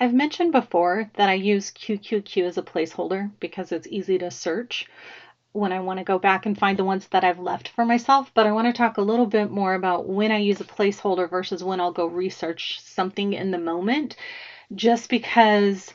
I've mentioned before that I use QQQ as a placeholder because it's easy to search when I want to go back and find the ones that I've left for myself, but I want to talk a little bit more about when I use a placeholder versus when I'll go research something in the moment, just because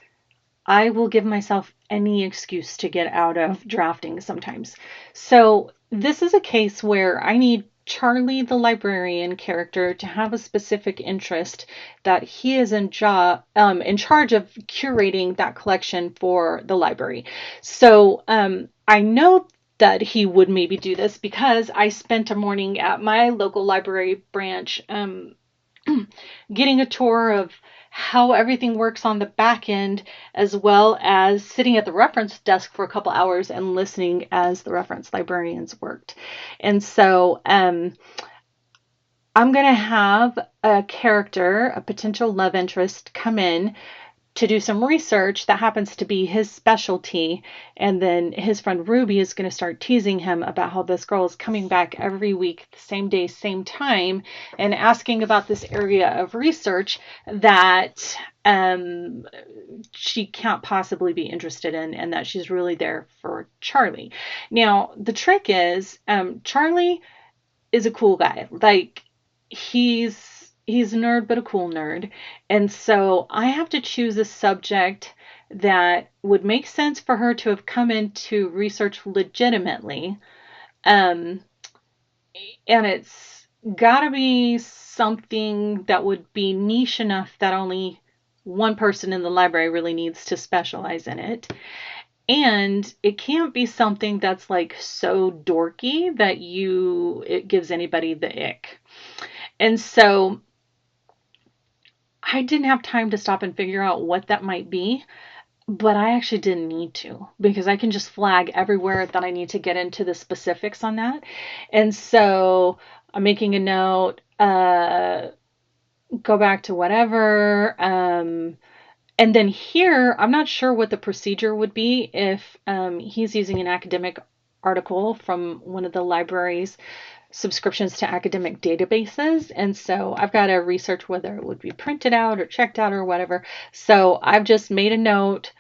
I will give myself any excuse to get out of drafting sometimes. So this is a case where I need Charlie, the librarian character, to have a specific interest that he is in charge of curating that collection for the library. So I know that he would maybe do this because I spent a morning at my local library branch getting a tour of how everything works on the back end, as well as sitting at the reference desk for a couple hours and listening as the reference librarians worked. And so I'm going to have a character, a potential love interest, come in to do some research that happens to be his specialty. And then his friend Ruby is going to start teasing him about how this girl is coming back every week, the same day, same time, and asking about this area of research that she can't possibly be interested in, and that she's really there for Charlie. Now, the trick is Charlie is a cool guy. Like, he's a nerd, but a cool nerd. And so I have to choose a subject that would make sense for her to have come into research legitimately. Um, and it's got to be something that would be niche enough that only one person in the library really needs to specialize in it. And it can't be something that's like so dorky that it gives anybody the ick. And so I didn't have time to stop and figure out what that might be, but I actually didn't need to because I can just flag everywhere that I need to get into the specifics on that. And so I'm making a note, go back to whatever. And then here, I'm not sure what the procedure would be if he's using an academic article from one of the libraries subscriptions to academic databases. And so I've got to research whether it would be printed out or checked out or whatever. So I've just made a note,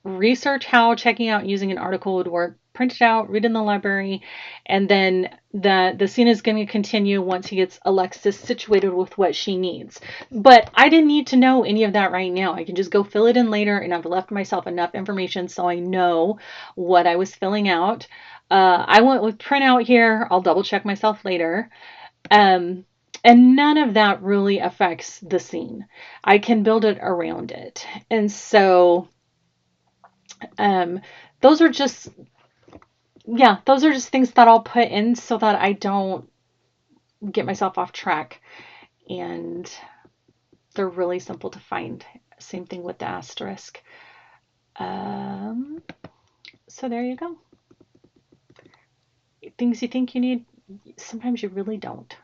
research how checking out using an article would work, print it out, read in the library, and then the scene is going to continue once he gets Alexis situated with what she needs. But I didn't need to know any of that right now. I can just go fill it in later, and I've left myself enough information so I know what I was filling out. I went with printout here. I'll double check myself later. Um, and none of that really affects the scene. I can build it around it. And so um, those are just, yeah, those are just things that I'll put in so that I don't get myself off track. And they're really simple to find. Same thing with the asterisk. Um, so there you go. Things you think you need, sometimes you really don't.